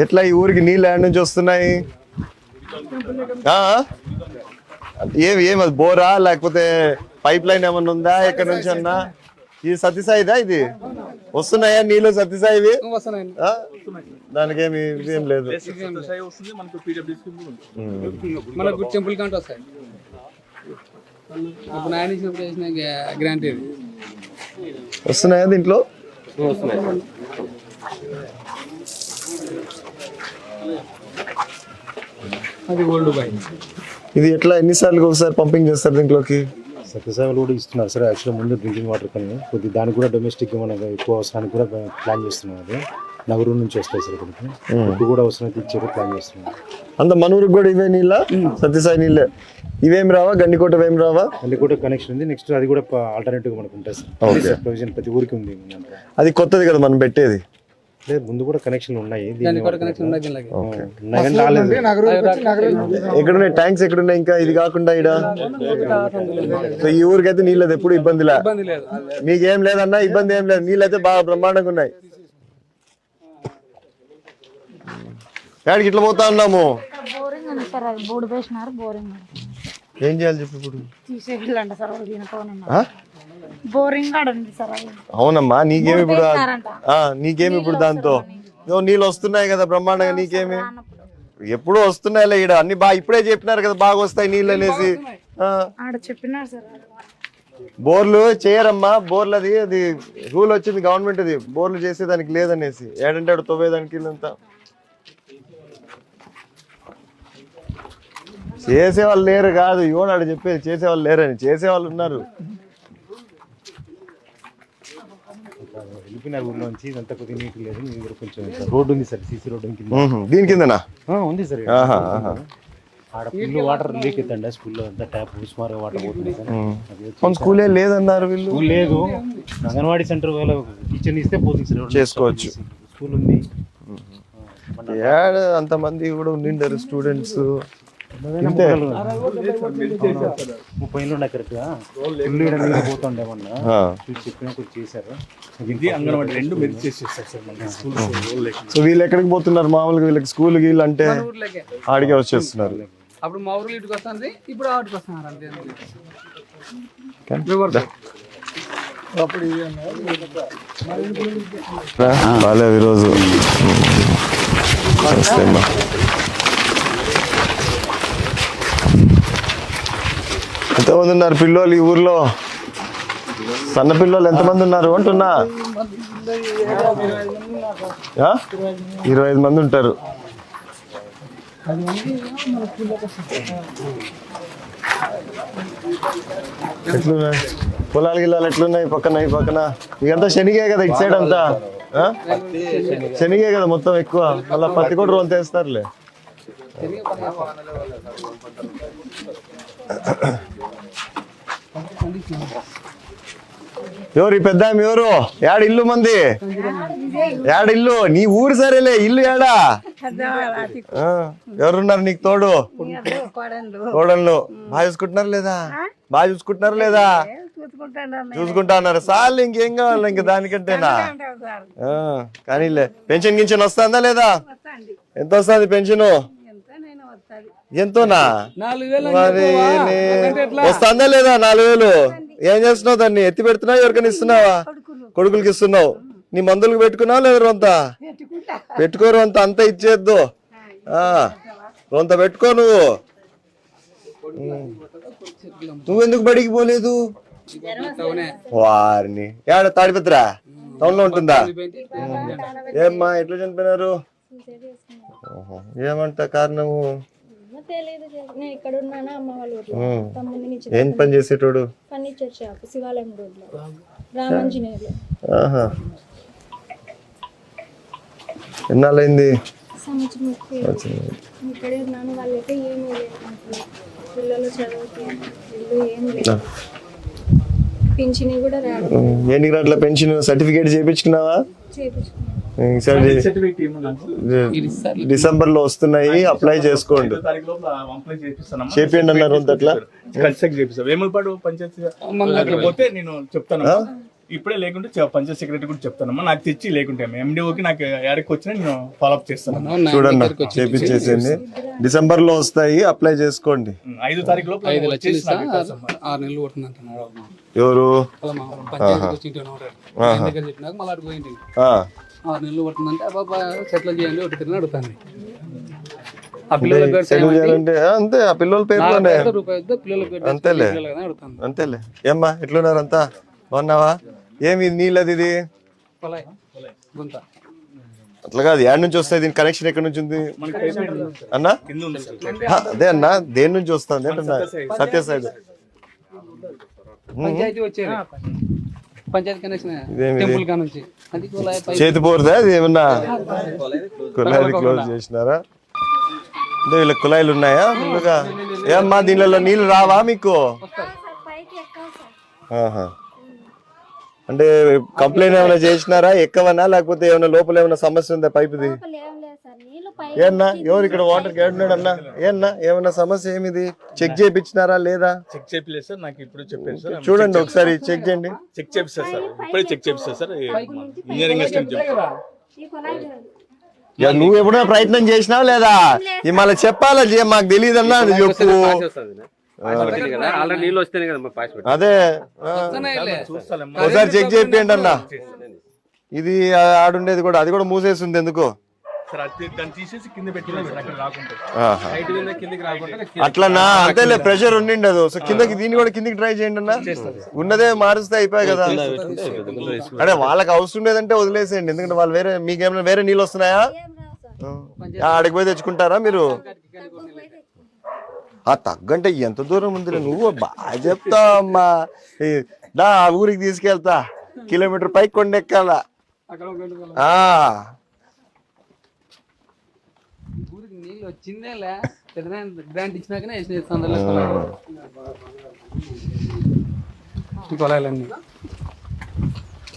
ఎట్లా ఈ ఊరికి నీళ్ళు ఏడ నుంచి వస్తున్నాయి? ఏమి అది బోరా లేకపోతే పైప్ లైన్ ఏమన్నా ఉందా? ఎక్కడి నుంచి అన్నా ఇది సత్యసాయిదా? ఇది వస్తున్నాయా నీళ్ళు సత్యసాయివి? దానికి ఏం లేదు. వస్తున్నాయా దీంట్లో? ఇది ఎట్లా ఎన్నిసార్లు ఒకసారి పంపింగ్ చేస్తారు దీంట్లోకి? సత్యసాయిలు కూడా ఇస్తున్నారు సార్. యాక్చువల్గా ముందు డ్రింకింగ్ వాటర్ కానీ కొద్ది దానికి కూడా డొమెస్టిక్ మనకు ఎక్కువ అవసరానికి కూడా ప్లాన్ చేస్తున్నాం. అది నగరు నుంచి వస్తాయి సార్. ఇక్కడికి కూడా అవసరం ఇచ్చేది ప్లాన్ చేస్తున్నాం. అంత మనూరుకు కూడా ఇవే నీళ్ళ? సత్యసాయి నీళ్ళే ఇవేం రావా? గండికోట ఏం రావా? గండికోట కనెక్షన్ ఉంది. నెక్స్ట్ అది కూడా ఆల్టర్నేటివ్ మనకు ఉంటుంది సార్. ప్రొవిజన్ ప్రతి ఊరికి ఉంది. అది కొత్తది కదా మనం పెట్టేది? లేదు, ముందు కూడా కనెక్షన్లు ఉన్నాయి. ఎక్కడున్నాయి ట్యాంక్స్? ఎక్కడున్నాయి ఇంకా ఇది కాకుండా? ఇడ ఈ ఊరికైతే నీళ్ళది ఎప్పుడు ఇబ్బంది లేదు. మీకేం లేదన్నా ఇబ్బంది ఏం లేదు. నీళ్ళు అయితే బాగా బ్రహ్మాండంగా ఉన్నాయి. ఎక్కడికి ఇట్లా పోతా ఉన్నాము? ఏం చేయాలి చెప్పు ఇప్పుడు? అవునమ్మా, నీకేమి ఇప్పుడు? నీకేమి ఇప్పుడు దాంతో? నీళ్ళు వస్తున్నాయి కదా బ్రహ్మాండంగా. నీకేమి? ఎప్పుడు వస్తున్నాయిలే ఈడ అన్ని బాగా. ఇప్పుడే చెప్పినారు కదా బాగా వస్తాయి నీళ్ళు అనేసి. బోర్లు చేయరమ్మా. బోర్లు అది రూల్ వచ్చింది గవర్నమెంట్. అది బోర్లు చేసేదానికి లేదనేసి ఏడంటే ఆడు తవ్వేదానికి ఇల్లంతా. చేసేవాళ్ళు లేరు కాదు, ఇవ్వనాడు చెప్పేది చేసేవాళ్ళు లేరని. చేసేవాళ్ళు ఉన్నారు. వెళ్ళిపోయిన ఊర్లోంచి ఇదంతా కొద్దిగా నీట్ లేదు. కొంచెం రోడ్డు ఉంది సార్, సీసీ రోడ్డు. దీని కిందనా ఉంది సార్. ఆడ ఫుల్ వాటర్ లీక్ అవుతుండే స్కూల్లో. అంతా ట్యాప్ సుమారుగా వాటర్ పోతుంది సార్. స్కూలే లేదన్నారు వీళ్ళు. స్కూల్ లేదు. అంగన్వాడీ సెంటర్ కిచెన్ ఇస్తే పోతుంది సార్, చేసుకోవచ్చు. స్కూల్ ఉంది. అంతమంది కూడా ఉండిండారు స్టూడెంట్స్. 30 ఏళ్ళు ఉన్నాయి కరెక్ట్ గా. పోతుండే మొన్న చెప్పినా కొంచెం చేశారు. సో వీళ్ళు ఎక్కడికి పోతున్నారు మామూలుగా? వీళ్ళకి స్కూల్ గీళ్ళు అంటే ఆడికే వచ్చేస్తున్నారు. అప్పుడు మా ఊర్లో ఇటుకు వస్తుంది, ఇప్పుడు ఆడికి వస్తున్నారు. అంతే. బాగాలేదు ఈరోజు. ఎంతమంది ఉన్నారు పిల్లోళ్ళు ఈ ఊర్లో? సన్న పిల్లోళ్ళు ఎంతమంది ఉన్నారు అంటున్నా? 25 మంది ఉంటారు. ఎట్లున్నాయి పొలాలు గిల్లాలు? ఎట్లున్నాయి పక్కన ఈ పక్కన? ఇదంతా శనిగే కదా ఇటు సైడ్ అంతా? శనిగే కదా మొత్తం ఎక్కువ. మళ్ళీ పత్తి కూడా రోజు తెస్తారులే. ఎవరు ఈ పెద్ద ఎవరు? ఏడ ఇల్లు మంది? ఏడ ఇల్లు? నీ ఊరు సరేలే, ఇల్లు ఏడా? ఎవరున్నారు నీకు తోడు? కోడళ్ళు బాగా చూసుకుంటున్నారు లేదా? బాగా చూసుకుంటున్నారు లేదా? చూసుకుంటా అన్నారు. సార్లు ఇంకేం కావాలి ఇంకా దానికంటేనా? కానీలే. పెన్షన్ గింషన్ వస్తుందా లేదా? ఎంత వస్తుంది పెన్షన్? ఎంతోనా? మరి వస్తుందా లేదా? 4,000. ఏం చేస్తున్నావు? దాన్ని ఎత్తి పెడుతున్నావు? ఎవరికైనా ఇస్తున్నావా? కొడుకులకి ఇస్తున్నావు. నీ మందులకు పెట్టుకున్నావు లేదా? రొంత పెట్టుకోరు. అంతా ఇచ్చేద్దు. రొంత పెట్టుకో. నువ్వెందుకు బడికి పోలేదు? వారిని ఏడ తాడిపత్రా టౌన్ లో ఉంటుందా? ఏమ్మా ఎట్లా చనిపోయినారు? ఏమంట కారణము? ఏం పని చేసేటోడు? ఎన్నాళ్ళైంది? ఎన్ని గంటల పెన్షన్ సర్టిఫికేట్ చేయించుకున్నావా? డిసెంబర్ లో వస్తున్నాయి, అప్లై చేసుకోండి. చేపియండి అన్నారు. అట్లా వేములపాడు పంచాయతీ పోతే నేను చెప్తాను. ఇప్పుడే లేకుంటే పంచాయత్ సెక్రటరీ కూడా చెప్తానమ్మా, నాకు తెచ్చి లేకుంటే ఎండిఓకి నాకు ఎక్కడికి వచ్చినా నేను ఫాలోఅప్ చేస్తాను. చూడన్నా చేపించేసింది, డిసెంబర్ లో వస్తాయి, అప్లై చేసుకోండి. 5 తారీఖు లోపు 5 లక్షలు ఇస్తా, 6 నెలలు పడుతుంది అంటున్నారు. ఎవరు పంచాయతీకి వచ్చి ఇంటి దగ్గర చెప్పినాక మళ్ళీ అటు పోయింటి 6 నెలలు పడుతుందంటే బాబా సెటిల్ చేయండి ఒకటి తిరిగి అడుగుతాను. ఆ పిల్లల పేరు సెటిల్ చేయాలంటే అంతే, ఆ పిల్లల పేరులోనే రూపాయి పిల్లల పేరు అంతేలే అడుగుతాను. అంతేలే. ఏమ్మా ఎట్లున్నారు అంతా బాగున్నావా? ఏమి నీళ్ళది ఇది గుంత అట్లా కాదు, యాడ్ నుంచి వస్తాయి, దీని కనెక్షన్ ఎక్కడి నుంచి ఉంది అన్నా? కింద ఉంది సార్. అదే అన్నా, దేని నుంచి వస్తుంది అంటున్నా? సత్యసాయి పంచాయతీ వచ్చేది, పంచాయతీ కనెక్షన్ టెంపుల్ కా నుంచి అది చేతి పోరుదా అది? ఏమన్నా కుళాయి క్లోజ్ చేసినారా? అంటే వీళ్ళకి కుళాయిలు ఉన్నాయా ఫుల్గా? ఏమ్మా దీనిలో నీళ్ళు రావా మీకు? ఆహా. అంటే కంప్లైంట్ ఏమైనా చేసినారా? ఎక్కవనా లేకపోతే ఏమైనా లోపల ఏమైనా సమస్య ఉందా పైపుది? ఏమన్నా ఎవరు ఇక్కడ వాటర్ ఏడున్నాడు అన్నా? ఏమన్నా ఏమైనా సమస్య ఏమిది? చెక్ చేయించినారా లేదా? చెక్ చేపిలేదు సార్, నాకు ఇప్పుడు చెప్పారు సార్. చూడండి ఒకసారి చెక్ చేయండి. చెక్ చేపిస్తారు సార్, ఇప్పుడే చెక్ చేపిస్తారు సార్. ఇంజనీరింగ్ అసిస్టెంట్ చెప్తారు. నువ్వు ఎప్పుడైనా ప్రయత్నం చేసినావా లేదా? ఇది మళ్ళీ చెప్పాలా? మాకు తెలియదు అన్నా చెప్పు. అదే ఒకసారి చెక్ చేయండి అన్న. ఇది ఆడుండేది కూడా, అది కూడా మూసేసింది ఎందుకు? అట్లనా? అంతేలే, ప్రెషర్ ఉండిండదు. సో కిందకి దీన్ని కూడా కిందకి ట్రై చేయండి అన్న. ఉన్నదే మారుస్తే అయిపోయాయి కదా. అదే వాళ్ళకి అవసరం లేదంటే వదిలేసేయండి, ఎందుకంటే వాళ్ళు వేరే, మీకేమైనా వేరే నీళ్ళు వస్తున్నాయా? ఆడికి పోయి తెచ్చుకుంటారా మీరు? తగ్గంటే ఎంత దూరం ఉంది? నువ్వు బాగా చెప్తావు అమ్మా. దా ఊరికి తీసుకెళ్తా, కిలోమీటర్ పైకి కొండెక్కాలా. నీళ్ళు వచ్చిందేలే, గ్రాంట్ ఇచ్చినాకనే కొలాయిలన్నీ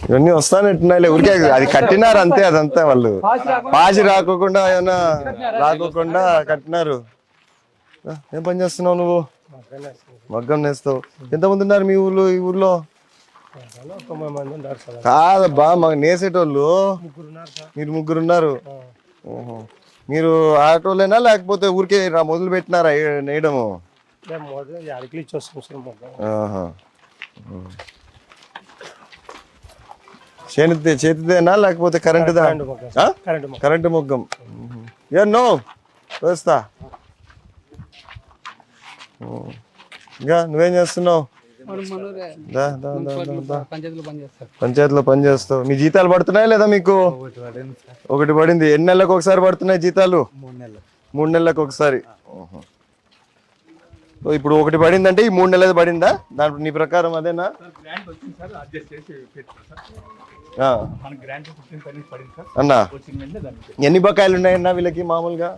ఇవన్నీ వస్తానంటున్నాయిలే, ఊరికే అది కట్టినారు అంతే. అదంతా వాళ్ళు పాసి రాకోకుండా ఏమన్నా రాకోకుండా కట్టినారు. ఏం పని చేస్తున్నావు నువ్వు? మగ్గం నేస్తావు. ఎంతమంది ఉన్నారు మీ ఊర్లో? ఈ ఊర్లో కాదబ్బా, మాకు నేసేటోళ్ళు మీరు 3 ఉన్నారు. మీరు ఆటోలేనా లేకపోతే ఊరికే మొదలు పెట్టినారా నేయడము? చేతిదేనా లేకపోతే కరెంటుదా? కరెంటు మొగ్గం. నో వేస్తా. ఇంకా నువ్వేం చేస్తున్నావు? పంచాయతీలో పని చేస్తావు. మీ జీతాలు పడుతున్నాయా లేదా మీకు? ఒకటి పడింది. ఎన్ని నెలలకు ఒకసారి పడుతున్నాయి జీతాలు? 3 నెలలకు ఒకసారి. ఇప్పుడు ఒకటి పడిందంటే ఈ 3 నెలలు పడిందా? దాని నీ ప్రకారం అదేనా? అన్నా ఎన్ని బకాయిలు ఉన్నాయన్నా వీళ్ళకి మామూలుగా?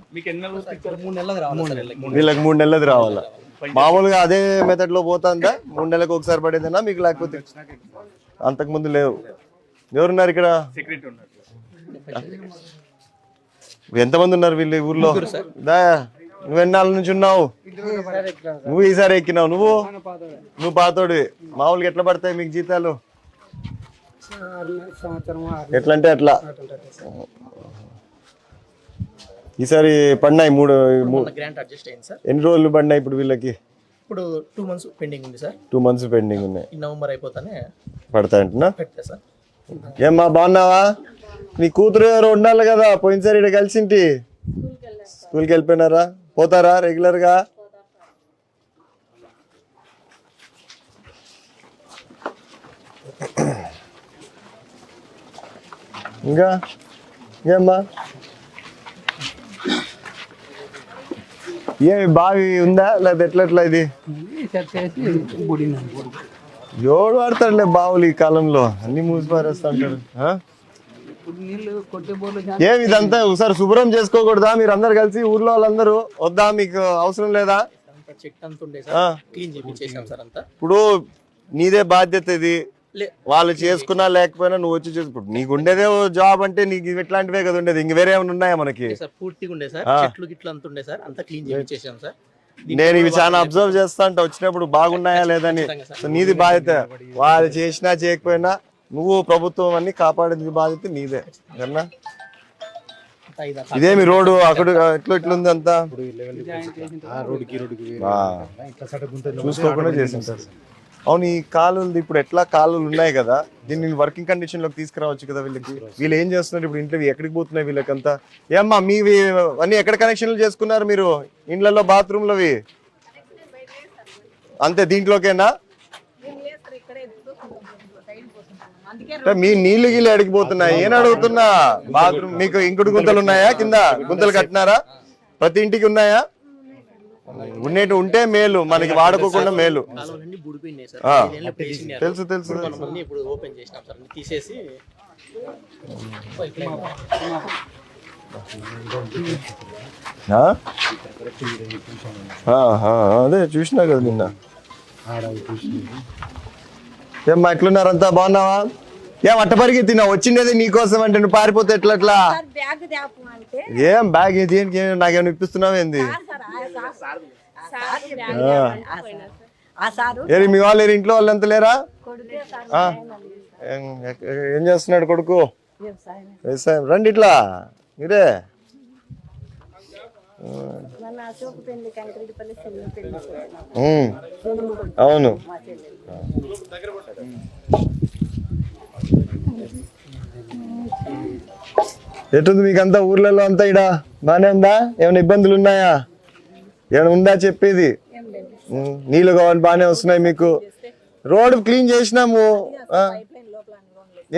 వీళ్ళకి 3 నెలలది రావాలా? మామూలుగా అదే మెథడ్ లో పోతుందా? 3 నెలలకు ఒకసారి పడేదేనా మీకు? లేకపోతే అంతకు ముందు లేవు? ఎవరున్నారు ఇక్కడ? ఎంతమంది ఉన్నారు వీళ్ళు ఈ ఊర్లో? నువ్వెన్నాళ్ళ నుంచి ఉన్నావు? నువ్వు ఈసారి ఎక్కినావు? నువ్వు పాతోడివి. మామూలుగా ఎట్లా పడతాయి మీకు జీతాలు? ఎట్లా అంటే అట్లా. ఈసారి పడినాయి 3. ఎన్ని రోజులు పడినాయి ఇప్పుడు వీళ్ళకి? ఇప్పుడు 2 months పెండింగ్ ఉంది సార్. 2 months పెండింగ్ ఉన్నాయి. ఈ నవంబర్ అయిపోతానే పడతాయంటున్నా. పెడతా సార్. ఏమ్మా బాగున్నావా? నీ కూతురు ఎవరు ఉండాలి కదా? పోయినసారి ఇక్కడ కలిసింటి. స్కూల్కి వెళ్ళిపోయినారా? పోతారా రెగ్యులర్ గా? ఇంకా ఏమ్మా ఏమి బావి ఉందా లేదా ఎట్లా? ఇది ఎవడు వాడతాడులే బావులు ఈ కాలంలో, అన్ని మూసి పారేస్తా అంటారు. ఏమి ఇదంతా ఒకసారి శుభ్రం చేసుకోకూడదా? మీరు అందరు కలిసి ఊర్లో వాళ్ళందరూ వద్దా? మీకు అవసరం లేదా? ఇప్పుడు నీదే బాధ్యత ఇది. వాళ్ళు చేసుకున్నా లేకపోయినా నువ్వు వచ్చి చేసుకుంటు. నీకు ఉండేదే జాబ్ అంటే నీకు ఇట్లాంటివే కదా ఉండేది, ఇంక వేరే ఏమైనా ఉన్నాయా మనకి? పూర్తిగా ఉండే సార్, చెట్లు గిట్లు అంత ఉండే సార్, అంతా క్లీన్ చేయించేసాం సార్. నేను ఇవి చాలా అబ్జర్వ్ చేస్తా అంటే వచ్చినప్పుడు బాగున్నాయా లేదని. సో నీది బాధ్యత. వాళ్ళు చేసినా చేయకపోయినా నువ్వు ప్రభుత్వం అన్ని కాపాడేది బాధ్యత నీదే కన్నా. ఐదు ఇదేమి రోడ్డు అక్కడ ఇట్లుంది అంతా ఇప్పుడు ఈ లెవెల్ ఆ రోడ్డుకి ఇట్లా సట గుంత చూసుకోకుండా చేసింటారు. అవును, ఈ కాలువలు ఇప్పుడు ఎట్లా కాలువలు ఉన్నాయి కదా, దీన్ని వర్కింగ్ కండిషన్ లోకి తీసుకురావచ్చు కదా వీళ్ళకి. వీళ్ళు ఏం చేస్తున్నారు ఇప్పుడు ఇంట్లో, ఎక్కడికి పోతున్నాయి వీళ్ళకంతా? ఏమ్మా మీవి అన్ని ఎక్కడ కనెక్షన్లు చేసుకున్నారు మీరు? ఇండ్లలో బాత్రూమ్లవి అంతే దీంట్లోకేనా? మీ నీళ్లు గిళ్ళు అడిగిపోతున్నాయి ఏం అడుగుతున్నా? బాత్రూమ్ మీకు ఇంకుడు గుంతలు ఉన్నాయా? కింద గుంతలు కట్టినారా? ప్రతి ఇంటికి ఉన్నాయా? ఉన్నట్టు ఉంటే మేలు, మనకి వాడుకోకుండా మేలు. కాలువలన్నీ బూడిపోయినాయి సార్. ఆ. 5 ఏళ్ళు వేసినారు. తెలుసు తెలుసు కొంతమంది ఇప్పుడు ఓపెన్ చేసినాం సార్, తీసేసి పైప్ లైన్ ఆ? అదే చూసినా కదా నిన్న. ఏమ్మా ఎట్లున్నారంతా, బాగున్నావా? ఏం అట్ట పరిగెత్తినా? వచ్చిండేది నీకోసం అంటే నువ్వు పారిపోతే ఎట్లా? ఏం బ్యాగ్ దేనికి? నాకేమైనా ఇప్పిస్తున్నావు ఏంది? ఏరి మీ వాళ్ళు ఏరి ఇంట్లో వాళ్ళంతా లేరా? ఏం చేస్తున్నాడు కొడుకు? వ్యవసాయం. రండి ఇట్లా మీరే. అవును, ఎటుంది మీకంతా ఊర్లలో అంతా? ఇడా బానే ఉందా? ఏమైనా ఇబ్బందులు ఉన్నాయా? ఏమైనా ఉందా చెప్పేది? నీళ్ళు కావాలి బానే వస్తున్నాయి మీకు. రోడ్ క్లీన్ చేసినాము.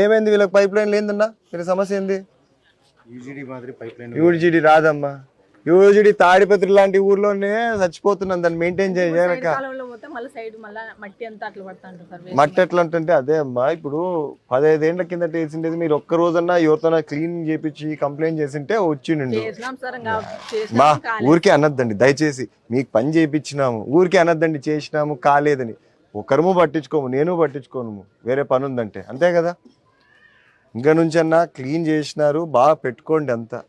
ఏమైంది వీళ్ళకి? పైప్ లైన్ లేదన్నా? వీళ్ళ సమస్య ఏంది? యూజిడి రాదమ్మా. యూజిడి తాడిపత్రి లాంటి ఊర్లోనే చచ్చిపోతున్నాం, దాన్ని మెయింటైన్ చేయలేక. మట్టి ఎట్లా అంటే అదే అమ్మా, ఇప్పుడు 15 ఏళ్ల కిందట వేసిండేది మీరు ఒక్క రోజన్నా ఎవరితోనా క్లీన్ చేపించి కంప్లైంట్ చేసింటే వచ్చిండు. మా ఊరికే అనొద్దండి దయచేసి, మీకు పని చేయించినాము ఊరికే అనొద్దండి చేసినాము కాలేదని. ఒకరము పట్టించుకోము, నేను పట్టించుకోను, వేరే పని ఉందంటే అంతే కదా. ఇంకా నుంచి అన్నా క్లీన్ చేసినారు, బాగా పెట్టుకోండి అంతా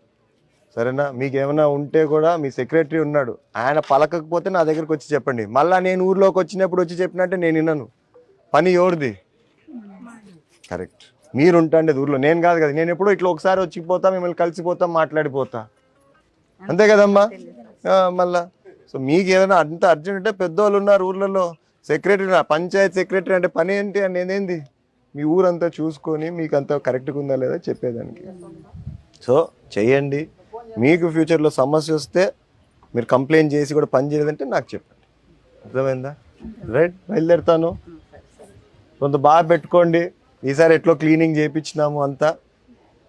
సరేనా. మీకు ఏమైనా ఉంటే కూడా మీ సెక్రటరీ ఉన్నాడు, ఆయన పలకకపోతే నా దగ్గరకు వచ్చి చెప్పండి. మళ్ళీ నేను ఊర్లోకి వచ్చినప్పుడు వచ్చి చెప్పినట్టే నేను విన్నాను. పని ఎవరిది? కరెక్ట్, మీరు ఉంటాండి ఊర్లో, నేను కాదు కదా. నేను ఎప్పుడో ఇట్లా ఒకసారి వచ్చిపోతా, మిమ్మల్ని కలిసిపోతాం, మాట్లాడిపోతా అంతే కదమ్మా. మళ్ళా సో మీకు ఏదైనా అంత అర్జెంట్ అంటే పెద్దవాళ్ళు ఉన్నారు ఊర్లలో, సెక్రటరీ, పంచాయత్ సెక్రటరీ అంటే పని ఏంటి అనేది మీ ఊరంతా చూసుకొని మీకు అంతా కరెక్ట్గా ఉందా లేదా చెప్పేదానికి. సో చెయ్యండి. మీకు ఫ్యూచర్లో సమస్య వస్తే మీరు కంప్లైంట్ చేసి కూడా పని చేయలేదంటే నాకు చెప్పండి, అర్థమైందా? రైట్, బయలుదేరుతాను. కొంత బాగా పెట్టుకోండి. ఈసారి ఎట్లో క్లీనింగ్ చేయించినాము అంతా,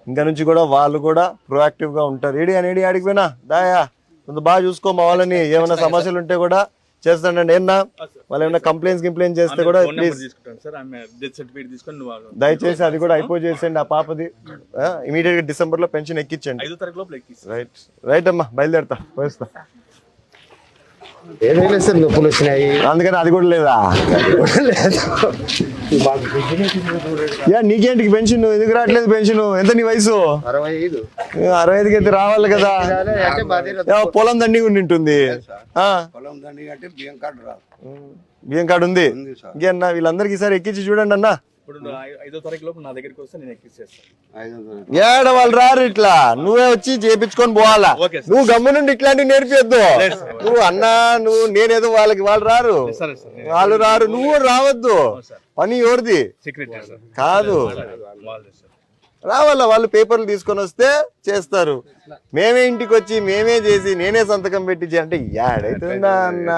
ఇంకా నుంచి కూడా వాళ్ళు కూడా ప్రొయాక్టివ్గా ఉంటారు. ఏడి ఆడికి పోయినా దాయా కొంత బాగా చూసుకో. మా వాళ్ళని ఏమైనా సమస్యలు ఉంటే కూడా చేస్తానండి. ఏమన్నా వాళ్ళు ఏమైనా కంప్లైంట్ చేస్తే కూడా ప్లీజ్ దయచేసి అది కూడా అయిపో చేసేయండి. ఆ పాపది ఇమీడియట్ గా డిసెంబర్ లో పెన్షన్ ఎక్కించండి. రైట్ రైట్ అమ్మా, బయలుదేరుతా, పోయిస్తా. ఏదైనా సార్ నొప్పులు వచ్చినాయి, అందుకని అది కూడా లేదా? నీకేంటి పెన్షన్? ఎందుకు రావట్లేదు పెన్షన్? ఎంత నీ వయసు? 65 అయితే రావాలి కదా. పొలం దండి ఉండి ఉంటుంది. బియ్యం కార్డు ఉంది. ఇంకేనా వీళ్ళందరికి ఈసారి ఎక్కించి చూడండి అన్న. ఇప్పుడు 5వ తారీఖు లోపు నా దగ్గరికి వస్తే నేను ఎక్కిచ్చేస్తాను. ఏడ వాళ్ళు రారు, ఇట్లా నువ్వే వచ్చి చేపించుకొని పోవాలా. నువ్వు గమ్ము నుండి ఇట్లాంటివి నేర్పియద్దు. నువ్వు అన్నా నువ్వు నేనేదో వాళ్ళకి, వాళ్ళు రారు, వాళ్ళు రారు, నువ్వు రావద్దు. పని ఎవరిది కాదు, రావాలా. వాళ్ళు పేపర్లు తీసుకొని వస్తే చేస్తారు. మేమే ఇంటికి వచ్చి మేమే చేసి నేనే సంతకం పెట్టి అంటే ఏడైతుందా అన్న?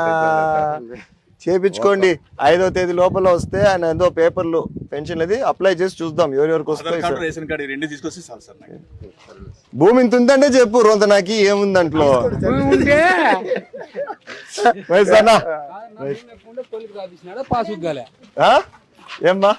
చేపించుకోండి. 5వ తేదీ లోపల వస్తే ఆయన ఏదో పేపర్లు పెన్షన్ అది అప్లై చేసి చూద్దాం ఎవరెవరికి వస్తాయి. భూమి ఇంత ఉందంటే చెప్పు, రొంత నాకు ఏముంది దాంట్లో. ఏమ్మా